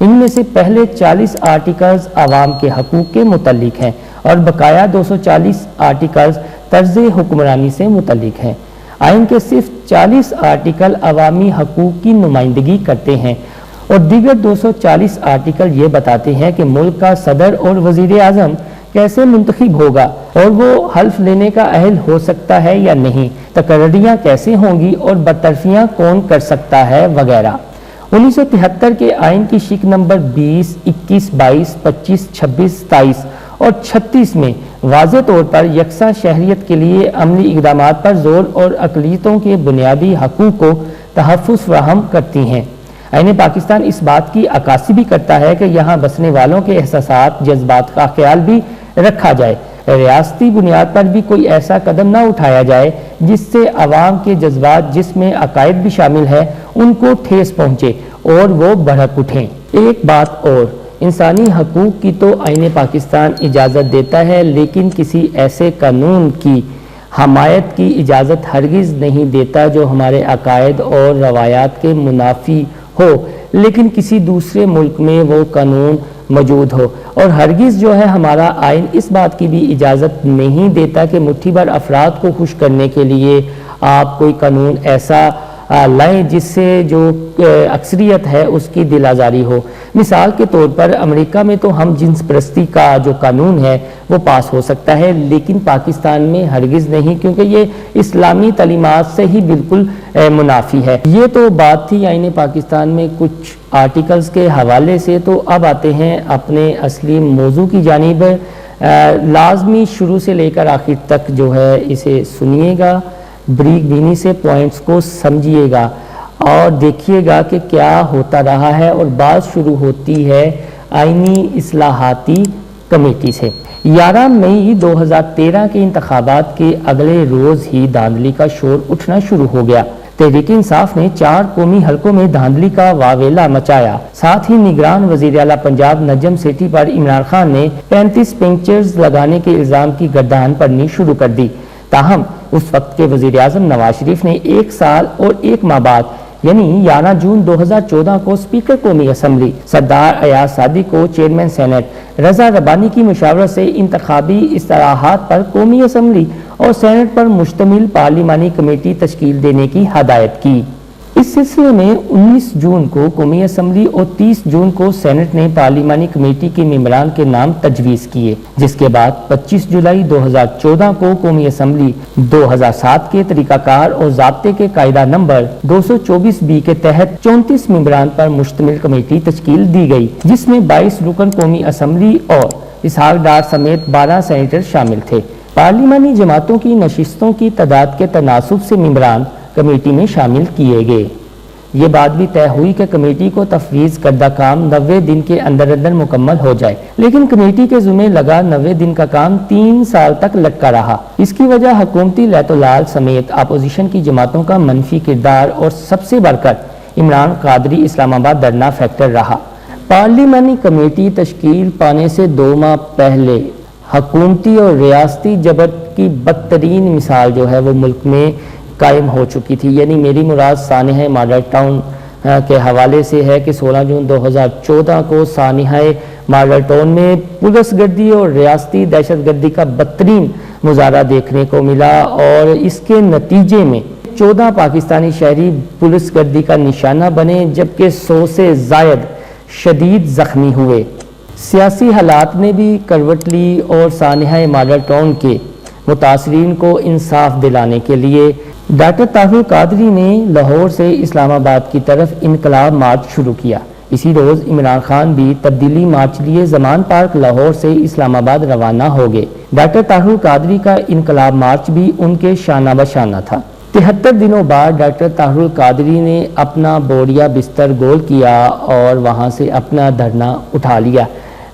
ان میں سے پہلے 40 آرٹیکلز عوام کے حقوق کے متعلق ہیں اور بقایا 240 آرٹیکلز طرز حکمرانی سے متعلق ہیں۔ آئین کے صرف 40 آرٹیکل عوامی حقوق کی نمائندگی کرتے ہیں اور دیگر 240 آرٹیکل یہ بتاتے ہیں کہ ملک کا صدر اور وزیر اعظم کیسے منتخب ہوگا اور وہ حلف لینے کا اہل ہو سکتا ہے یا نہیں، تقرریاں کیسے ہوں گی اور برطرفیاں کون کر سکتا ہے وغیرہ۔ 1973 کے آئین کی شق نمبر 20، 21، 22، 25، 26، 27 اور 36 میں واضح طور پر یکساں شہریت کے لیے عملی اقدامات پر زور اور اقلیتوں کے بنیادی حقوق کو تحفظ فراہم کرتی ہیں۔ آئین پاکستان اس بات کی عکاسی بھی کرتا ہے کہ یہاں بسنے والوں کے احساسات، جذبات کا خیال بھی رکھا جائے، ریاستی بنیاد پر بھی کوئی ایسا قدم نہ اٹھایا جائے جس سے عوام کے جذبات، جس میں عقائد بھی شامل ہے، ان کو ٹھیس پہنچے اور وہ بھڑک اٹھیں۔ ایک بات اور، انسانی حقوق کی تو آئین پاکستان اجازت دیتا ہے، لیکن کسی ایسے قانون کی حمایت کی اجازت ہرگز نہیں دیتا جو ہمارے عقائد اور روایات کے منافی ہو، لیکن کسی دوسرے ملک میں وہ قانون موجود ہو، اور ہرگز جو ہے ہمارا آئین اس بات کی بھی اجازت نہیں دیتا کہ مٹھی بھر افراد کو خوش کرنے کے لیے آپ کوئی قانون ایسا لائیں جس سے جو اکثریت ہے اس کی دل آزاری ہو۔ مثال کے طور پر امریکہ میں تو ہم جنس پرستی کا جو قانون ہے وہ پاس ہو سکتا ہے، لیکن پاکستان میں ہرگز نہیں، کیونکہ یہ اسلامی تعلیمات سے ہی بالکل منافی ہے۔ یہ تو بات تھی آئین پاکستان میں کچھ آرٹیکلز کے حوالے سے، تو اب آتے ہیں اپنے اصلی موضوع کی جانب۔ لازمی شروع سے لے کر آخر تک جو ہے اسے سنیے گا، بریک بینی سے پوائنٹس کو سمجھیے گا اور دیکھیے گا کہ کیا ہوتا رہا ہے، اور بات شروع ہوتی ہے آئینی اصلاحاتی کمیٹی سے۔ 11 مئی 2013 کے انتخابات کے اگلے روز ہی دھاندلی کا شور اٹھنا شروع ہو گیا۔ تحریک انصاف نے 4 قومی حلقوں میں دھاندلی کا واویلا مچایا۔ ساتھ ہی نگران وزیر اعلیٰ پنجاب نجم سیٹھی پر عمران خان نے 35 پنچرز لگانے کے الزام کی گردان پڑنی شروع کر دی۔ تاہم اس وقت کے وزیر اعظم نواز شریف نے 1 سال اور 1 ماہ بعد یعنی 11 جون 2014 کو اسپیکر قومی اسمبلی سردار ایاز صادق کو چیئرمین سینٹ رضا ربانی کی مشاورت سے انتخابی اصلاحات پر قومی اسمبلی اور سینٹ پر مشتمل پارلیمانی کمیٹی تشکیل دینے کی ہدایت کی۔ اس سلسلے میں 19 جون کو قومی اسمبلی اور 30 جون کو سینٹ نے پارلیمانی کمیٹی کے ممبران کے نام تجویز کیے، جس کے بعد 25 جولائی 2014 کو قومی اسمبلی 2007 کے طریقہ کار اور ضابطے کے قاعدہ نمبر 224B کے تحت 34 ممبران پر مشتمل کمیٹی تشکیل دی گئی، جس میں 22 رکن قومی اسمبلی اور اسحاق ڈار سمیت 12 سینیٹر شامل تھے۔ پارلیمانی جماعتوں کی نشستوں کی تعداد کے تناسب سے ممبران کمیٹی میں شامل کیے گئے۔ یہ بات بھی طے ہوئی کہ کمیٹی کو تفویض کردہ کام 90 دن کے اندر مکمل ہو جائے، لیکن کمیٹی کے ذمہ لگا 90 دن کا کام 3 سال تک لٹکا رہا۔ اس کی وجہ حکومتی لیت و لال سمیت اپوزیشن کی جماعتوں کا منفی کردار اور سب سے بڑھ کر عمران قادری اسلام آباد دھرنا فیکٹر رہا۔ پارلیمانی کمیٹی تشکیل پانے سے 2 ماہ پہلے حکومتی اور ریاستی جبر کی بدترین مثال جو ہے وہ ملک میں قائم ہو چکی تھی، یعنی میری مراد سانحہ ماڈل ٹاؤن کے حوالے سے ہے کہ 16 جون 2014 کو سانحہ ماڈل ٹاؤن میں پولیس گردی اور ریاستی دہشت گردی کا بدترین مظاہرہ دیکھنے کو ملا، اور اس کے نتیجے میں 14 پاکستانی شہری پولیس گردی کا نشانہ بنے، جبکہ 100 سے زائد شدید زخمی ہوئے۔ سیاسی حالات نے بھی کروٹ لی اور سانحہ ماڈل ٹاؤن کے متاثرین کو انصاف دلانے کے لیے ڈاکٹر طاہر القادری نے لاہور سے اسلام آباد کی طرف انقلاب مارچ شروع کیا۔ اسی روز عمران خان بھی تبدیلی مارچ لیے زمان پارک لاہور سے اسلام آباد روانہ ہو گئے۔ ڈاکٹر طاہر القادری کا انقلاب مارچ بھی ان کے شانہ بشانہ تھا۔ 73 دنوں بعد ڈاکٹر طاہر القادری نے اپنا بوریا بستر گول کیا اور وہاں سے اپنا دھرنا اٹھا لیا،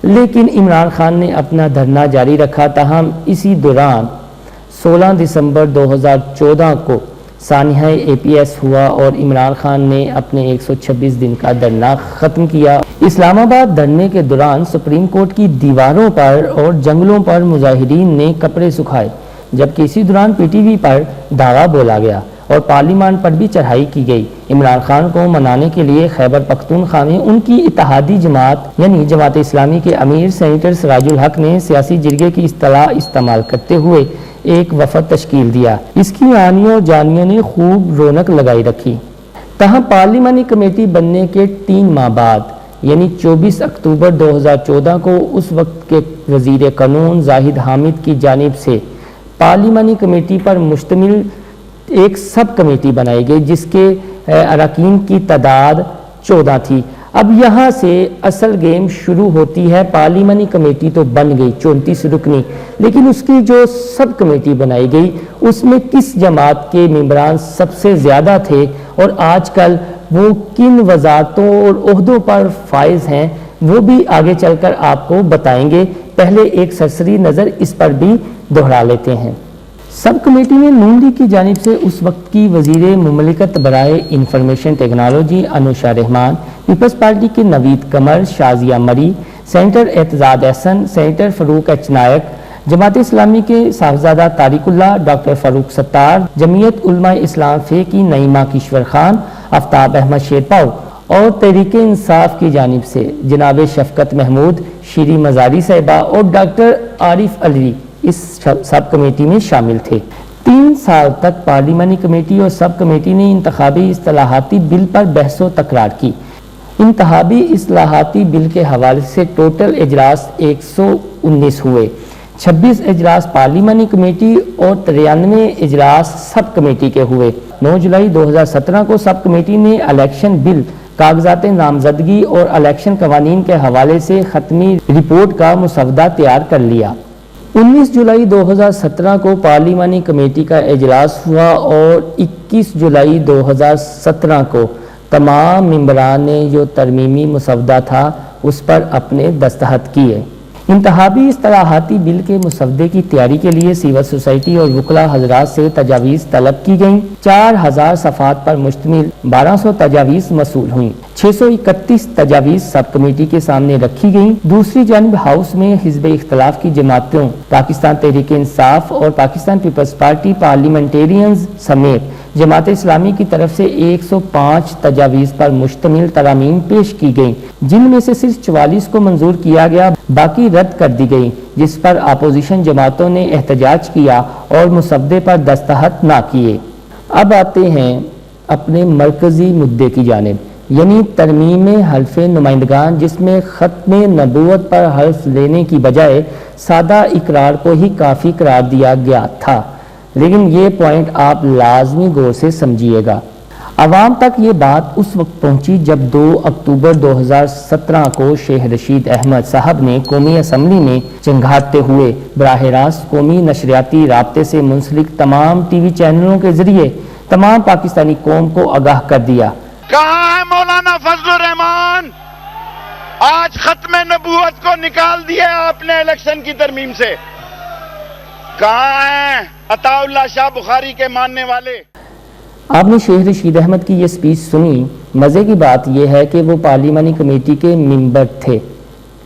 لیکن عمران خان نے اپنا دھرنا جاری رکھا۔ تاہم اسی دوران 16 دسمبر 2014 کو سانحہ APS ہوا اور عمران خان نے اپنے 126 دن کا دھرنا ختم کیا۔ اسلام آباد دھرنے کے دوران سپریم کورٹ کی دیواروں پر اور جنگلوں پر مظاہرین نے کپڑے سکھائے، جبکہ اسی دوران PTV پر دعویٰ بولا گیا اور پارلیمان پر بھی چڑھائی کی گئی۔ عمران خان کو منانے کے لیے خیبر پختونخوا میں ان کی اتحادی جماعت یعنی جماعت اسلامی کے امیر سینیٹر سراج الحق نے سیاسی جرگے کی اصطلاح استعمال کرتے ہوئے ایک وفد تشکیل دیا۔ اس کی آنیوں اور جانیوں نے خوب رونق لگائی رکھی۔ تاہم پارلیمانی کمیٹی بننے کے 3 ماہ بعد یعنی 24 اکتوبر 2014 کو اس وقت کے وزیر قانون زاہد حامد کی جانب سے پارلیمانی کمیٹی پر مشتمل ایک سب کمیٹی بنائی گئی جس کے اراکین کی تعداد 14 تھی۔ اب یہاں سے اصل گیم شروع ہوتی ہے۔ پارلیمانی کمیٹی تو بن گئی 34 رکنی، لیکن اس کی جو سب کمیٹی بنائی گئی اس میں کس جماعت کے ممبران سب سے زیادہ تھے اور آج کل وہ کن وزارتوں اور عہدوں پر فائز ہیں وہ بھی آگے چل کر آپ کو بتائیں گے۔ پہلے ایک سرسری نظر اس پر بھی دہرا لیتے ہیں۔ سب کمیٹی میں نون لیگ کی جانب سے اس وقت کی وزیر مملکت برائے انفارمیشن ٹیکنالوجی انوشا رحمان، پیپلز پارٹی کے نوید قمر، شازیہ مری، سینیٹر اعتزاز احسن، سینیٹر فاروق ایچ نائک، جماعت اسلامی کے صاحبزادہ طارق اللہ، ڈاکٹر فاروق ستار، جمعیت علماء اسلام فے کی نعیمہ کشور خان، آفتاب احمد شیرپاؤ اور تحریک انصاف کی جانب سے جناب شفقت محمود، شیری مزاری صاحبہ اور ڈاکٹر عارف علی اس سب کمیٹی میں شامل تھے۔ 3 سال تک پارلیمانی کمیٹی اور سب کمیٹی نے انتخابی اصلاحاتی بل پر بحث و تکرار کی۔ انتخابی اصلاحاتی بل کے حوالے سے ٹوٹل اجلاس 119 ہوئے، 26 اجلاس پارلیمانی کمیٹی اور 93 اجلاس سب کمیٹی کے ہوئے۔ 9 جولائی 2017 کو سب کمیٹی نے الیکشن بل، کاغذات نامزدگی اور الیکشن قوانین کے حوالے سے ختمی رپورٹ کا مسودہ تیار کر لیا۔ 19 جولائی 2017 کو پارلیمانی کمیٹی کا اجلاس ہوا اور 21 جولائی 2017 کو تمام ممبران نے جو ترمیمی مسودہ تھا اس پر اپنے دستخط کیے۔ انتخابی اصلاحاتی بل کے مسودے کی تیاری کے لیے سول سوسائٹی اور وکلاء حضرات سے تجاویز طلب کی گئیں۔ 4000 صفحات پر مشتمل 1200 تجاویز موصول ہوئیں۔ 631 تجاویز سب کمیٹی کے سامنے رکھی گئیں۔ دوسری جانب ہاؤس میں حزب اختلاف کی جماعتوں پاکستان تحریک انصاف اور پاکستان پیپلز پارٹی پارلیمنٹیرینز سمیت جماعت اسلامی کی طرف سے 105 تجاویز پر مشتمل ترامیم پیش کی گئیں، جن میں سے صرف 44 کو منظور کیا گیا، باقی رد کر دی گئی، جس پر اپوزیشن جماعتوں نے احتجاج کیا اور مسودے پر دستخط نہ کیے۔ اب آتے ہیں اپنے مرکزی مدعے کی جانب، یعنی ترمیم حلف نمائندگان، جس میں ختم نبوت پر حلف لینے کی بجائے سادہ اقرار کو ہی کافی قرار دیا گیا تھا۔ لیکن یہ پوائنٹ آپ لازمی غور سے سمجھیے گا۔ عوام تک یہ بات اس وقت پہنچی جب 2 اکتوبر 2017 کو شیخ رشید احمد صاحب نے قومی اسمبلی میں چنگھاڑتے ہوئے براہ راست قومی نشریاتی رابطے سے منسلک تمام ٹی وی چینلوں کے ذریعے تمام پاکستانی قوم کو آگاہ کر دیا۔ کہاں ہے مولانا فضل الرحمان؟ آج ختم نبوت کو نکال دیا آپ نے الیکشن کی ترمیم سے۔ کہاں ہیں عطا اللہ شاہ بخاری کے ماننے والے؟ آپ نے شیخ رشید احمد کی یہ سپیچ سنی۔ مزے کی بات یہ ہے کہ وہ پارلیمانی کمیٹی کے ممبر تھے،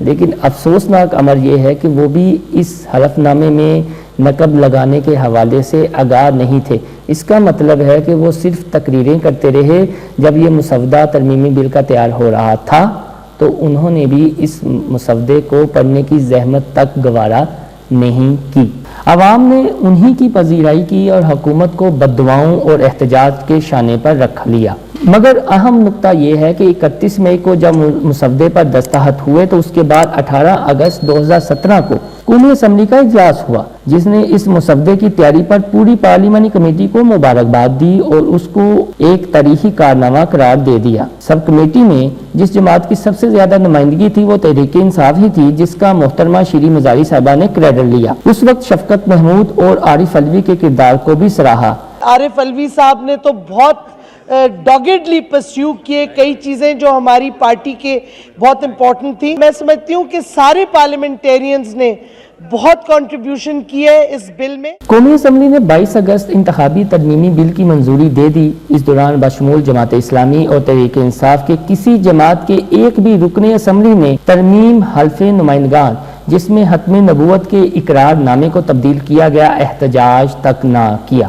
لیکن افسوسناک امر یہ ہے کہ وہ بھی اس حلف نامے میں نقب لگانے کے حوالے سے آگاہ نہیں تھے۔ اس کا مطلب ہے کہ وہ صرف تقریریں کرتے رہے۔ جب یہ مسودہ ترمیمی بل کا تیار ہو رہا تھا تو انہوں نے بھی اس مسودے کو پڑھنے کی زحمت تک گوارا نہیں کی۔ عوام نے انہی کی پذیرائی کی اور حکومت کو بددعاؤں اور احتجاج کے شانے پر رکھ لیا۔ مگر اہم نقطہ یہ ہے کہ 31 مئی کو جب مسودے پر دستخط ہوئے تو اس کے بعد 18 اگست 2017 کو قومی اسمبلی کا اجلاس ہوا، جس نے اس مسودے کی تیاری پر پوری پارلیمانی کمیٹی کو مبارکباد دی اور اس کو ایک تاریخی کارنامہ قرار دے دیا۔ سب کمیٹی میں جس جماعت کی سب سے زیادہ نمائندگی تھی وہ تحریک انصاف ہی تھی، جس کا محترمہ شیری مزاری صاحبہ نے کریڈٹ لیا۔ اس وقت شفقت محمود اور عارف علوی کے کردار کو بھی سراہا۔ عارف علوی صاحب نے تو بہت ڈاگڈلی پرسیو کیے کئی چیزیں جو ہماری پارٹی کے بہت امپورٹنٹ تھی۔ میں سمجھتی ہوں کہ سارے پارلیمنٹیرینز نے بہت کنٹریبیوشن کی ہے اس بل میں۔ قومی اسمبلی نے 22 اگست انتخابی ترمیمی بل کی منظوری دے دی۔ اس دوران بشمول جماعت اسلامی اور تحریک انصاف کے کسی جماعت کے ایک بھی رکن اسمبلی نے ترمیم حلف نمائندگان، جس میں ختم نبوت کے اقرار نامے کو تبدیل کیا گیا، احتجاج تک نہ کیا۔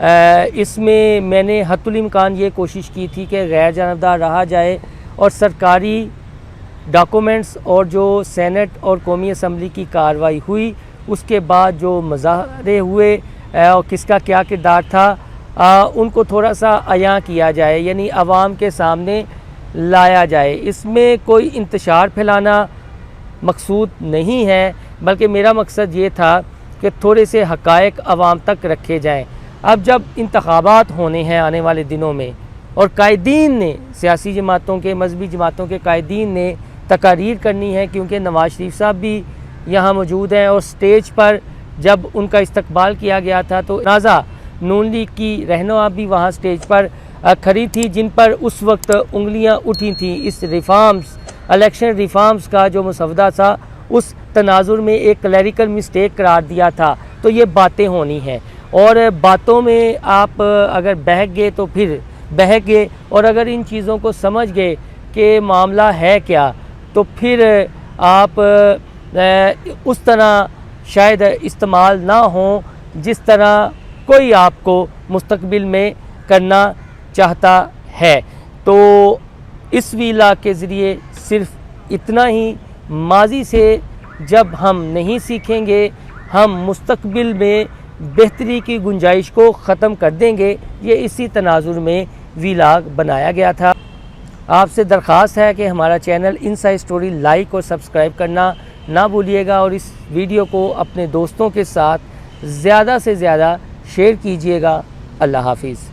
اس میں میں نے حتی الامکان یہ کوشش کی تھی کہ غیر جانبدار رہا جائے اور سرکاری ڈاکومنٹس اور جو سینٹ اور قومی اسمبلی کی کارروائی ہوئی اس کے بعد جو مظاہرے ہوئے اور کس کا کیا کردار تھا ان کو تھوڑا سا عیاں کیا جائے، یعنی عوام کے سامنے لایا جائے۔ اس میں کوئی انتشار پھیلانا مقصود نہیں ہے، بلکہ میرا مقصد یہ تھا کہ تھوڑے سے حقائق عوام تک رکھے جائیں۔ اب جب انتخابات ہونے ہیں آنے والے دنوں میں اور قائدین نے، سیاسی جماعتوں کے، مذہبی جماعتوں کے قائدین نے تقاریر کرنی ہے، کیونکہ نواز شریف صاحب بھی یہاں موجود ہیں اور سٹیج پر جب ان کا استقبال کیا گیا تھا تو نازا نون لیگ کی رہنما بھی وہاں سٹیج پر کھڑی تھی، جن پر اس وقت انگلیاں اٹھی تھیں۔ اس ریفارمز، الیکشن ریفارمز کا جو مسودہ تھا اس تناظر میں ایک کلیریکل مسٹیک قرار دیا تھا۔ تو یہ باتیں ہونی ہیں اور باتوں میں آپ اگر بہک گئے تو پھر بہک گئے، اور اگر ان چیزوں کو سمجھ گئے کہ معاملہ ہے کیا تو پھر آپ اس طرح شاید استعمال نہ ہوں جس طرح کوئی آپ کو مستقبل میں کرنا چاہتا ہے۔ تو اس ویلا کے ذریعے صرف اتنا ہی، ماضی سے جب ہم نہیں سیکھیں گے ہم مستقبل میں بہتری کی گنجائش کو ختم کر دیں گے۔ یہ اسی تناظر میں ویلاگ بنایا گیا تھا۔ آپ سے درخواست ہے کہ ہمارا چینل انسائیڈ سٹوری لائک اور سبسکرائب کرنا نہ بھولیے گا، اور اس ویڈیو کو اپنے دوستوں کے ساتھ زیادہ سے زیادہ شیئر کیجیے گا۔ اللہ حافظ۔